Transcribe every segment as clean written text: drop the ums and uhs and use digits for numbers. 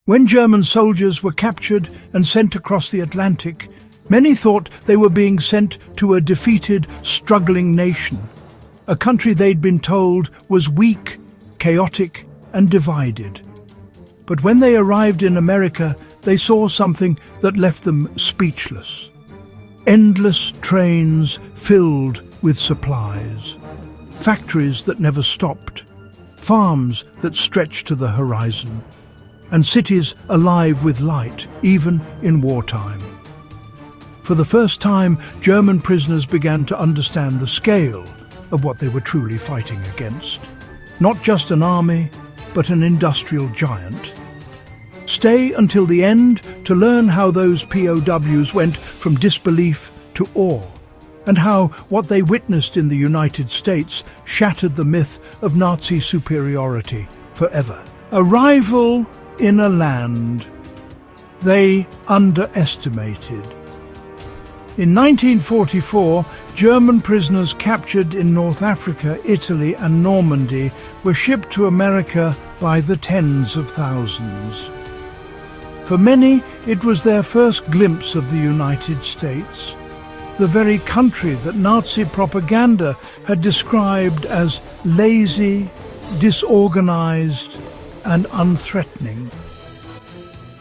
When German soldiers were captured and sent across the Atlantic, many thought they were being sent to a defeated, struggling nation, a country they'd been told was weak, chaotic, and divided. But when they arrived in America, they saw something that left them speechless. Endless trains filled with supplies, factories that never stopped, farms that stretched to the horizon, and cities alive with light, even in wartime. For the first time, German prisoners began to understand the scale of what they were truly fighting against. Not just an army, but an industrial giant. Stay until the end to learn how those POWs went from disbelief to awe, and how what they witnessed in the United States shattered the myth of Nazi superiority forever. Arrival in a land they underestimated. In 1944, German prisoners captured in North Africa, Italy and Normandy were shipped to America by the tens of thousands. For many, it was their first glimpse of the United States, the very country that Nazi propaganda had described as lazy, disorganized, and unthreatening.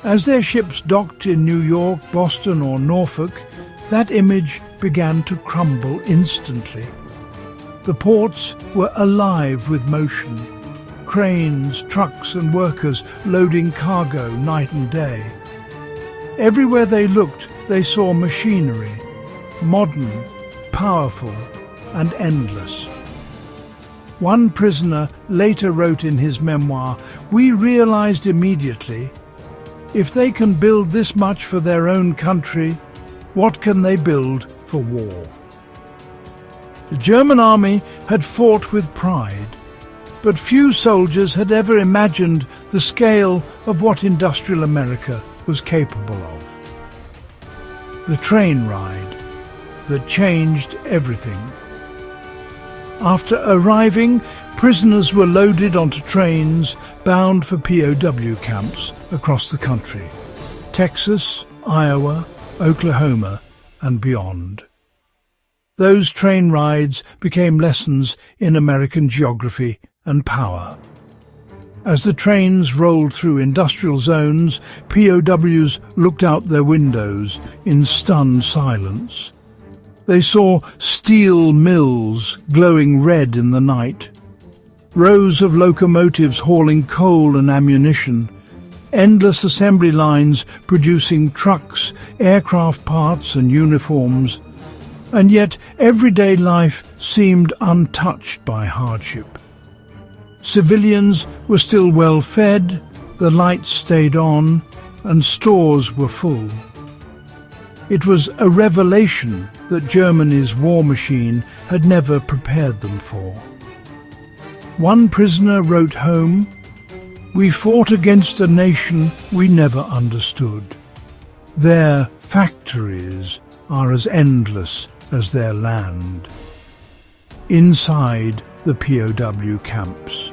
As their ships docked in New York, Boston, or Norfolk, that image began to crumble instantly. The ports were alive with motion. Cranes, trucks and workers loading cargo night and day. Everywhere they looked, they saw machinery, modern, powerful and endless. One prisoner later wrote in his memoir, "We realized immediately, if they can build this much for their own country, what can they build for war?" The German army had fought with pride, but few soldiers had ever imagined the scale of what industrial America was capable of. The train ride that changed everything. After arriving, prisoners were loaded onto trains bound for POW camps across the country, Texas, Iowa, Oklahoma, and beyond. Those train rides became lessons in American geography and power. As the trains rolled through industrial zones, POWs looked out their windows in stunned silence. They saw steel mills glowing red in the night, rows of locomotives hauling coal and ammunition, endless assembly lines producing trucks, aircraft parts and uniforms, and yet everyday life seemed untouched by hardship. Civilians were still well fed, the lights stayed on, and stores were full. It was a revelation that Germany's war machine had never prepared them for. One prisoner wrote home, "We fought against a nation we never understood. Their factories are as endless as their land." Inside the POW camps.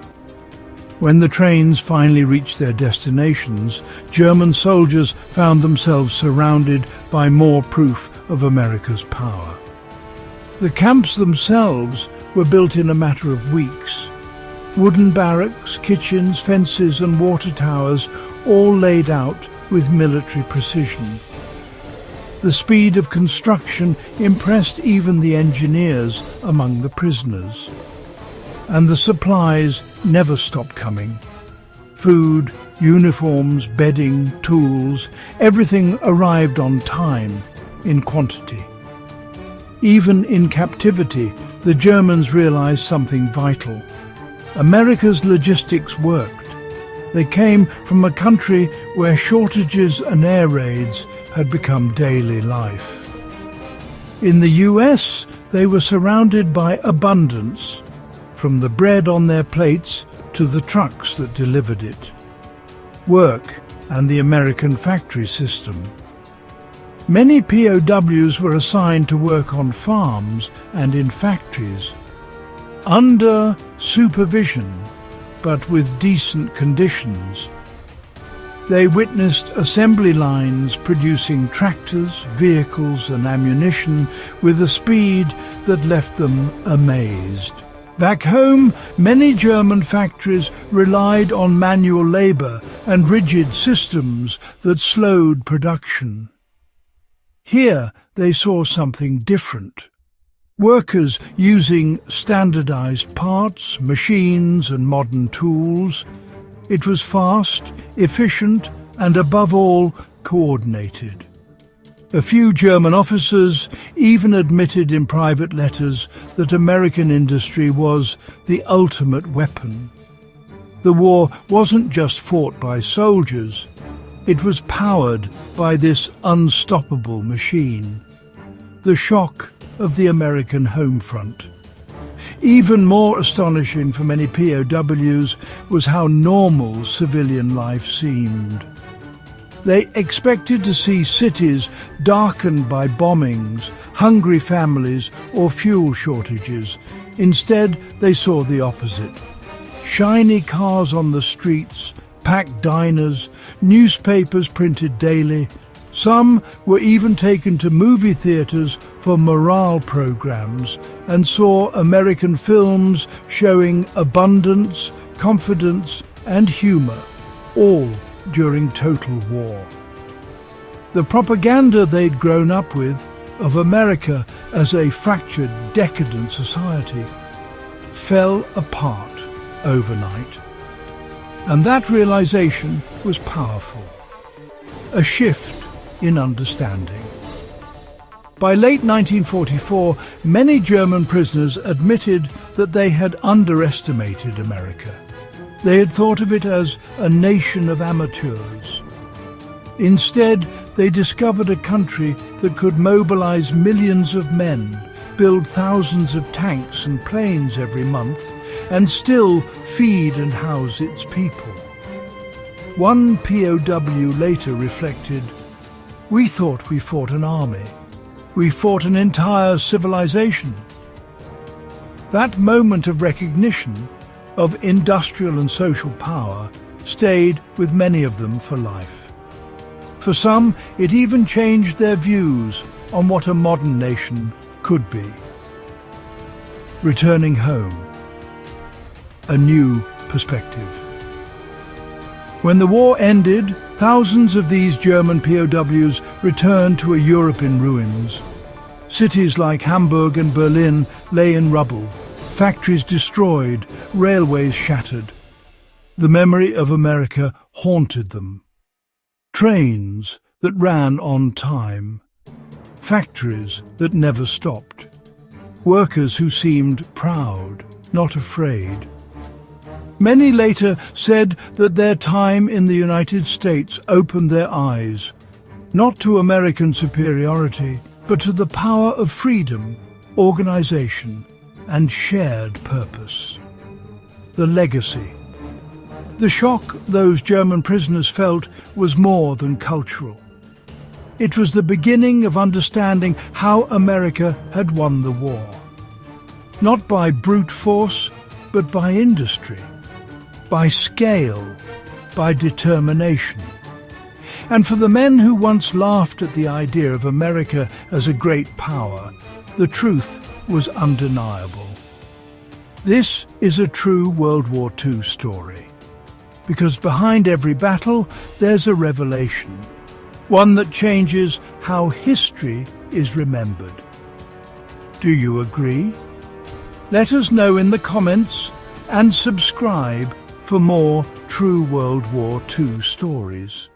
When the trains finally reached their destinations, German soldiers found themselves surrounded by more proof of America's power. The camps themselves were built in a matter of weeks. Wooden barracks, kitchens, fences and water towers, all laid out with military precision. The speed of construction impressed even the engineers among the prisoners. And the supplies never stopped coming. Food, uniforms, bedding, tools, everything arrived on time, in quantity. Even in captivity, the Germans realized something vital. America's logistics worked. They came from a country where shortages and air raids had become daily life. In the US, they were surrounded by abundance, from the bread on their plates to the trucks that delivered it. Work and the American factory system. Many POWs were assigned to work on farms and in factories, under supervision, but with decent conditions. They witnessed assembly lines producing tractors, vehicles and ammunition with a speed that left them amazed. Back home, many German factories relied on manual labour and rigid systems that slowed production. Here they saw something different. Workers using standardized parts, machines and modern tools. It was fast, efficient and above all coordinated. A few German officers even admitted in private letters that American industry was the ultimate weapon. The war wasn't just fought by soldiers, it was powered by this unstoppable machine. The shock of the American home front. Even more astonishing for many POWs was how normal civilian life seemed. They expected to see cities darkened by bombings, hungry families or fuel shortages. Instead, they saw the opposite. Shiny cars on the streets, packed diners, newspapers printed daily. Some were even taken to movie theatres for morale programs and saw American films showing abundance, confidence and humour, all during total war. The propaganda they'd grown up with of America as a fractured, decadent society fell apart overnight. And that realization was powerful. A shift in understanding. By late 1944, many German prisoners admitted that they had underestimated America. They had thought of it as a nation of amateurs. Instead, they discovered a country that could mobilize millions of men, build thousands of tanks and planes every month, and still feed and house its people. One POW later reflected, "We thought we fought an army. We fought an entire civilization." That moment of recognition of industrial and social power stayed with many of them for life. For some, it even changed their views on what a modern nation could be. Returning home. A new perspective. When the war ended, thousands of these German POWs returned to a Europe in ruins. Cities like Hamburg and Berlin lay in rubble, factories destroyed, railways shattered. The memory of America haunted them. Trains that ran on time, factories that never stopped, workers who seemed proud, not afraid. Many later said that their time in the United States opened their eyes, not to American superiority, but to the power of freedom, organization, and shared purpose. The legacy. The shock those German prisoners felt was more than cultural. It was the beginning of understanding how America had won the war. Not by brute force, but by industry, by scale, by determination. And for the men who once laughed at the idea of America as a great power, the truth was undeniable. This is a true World War II story, because behind every battle there's a revelation, one that changes how history is remembered. Do you agree? Let us know in the comments and subscribe for more true World War II stories.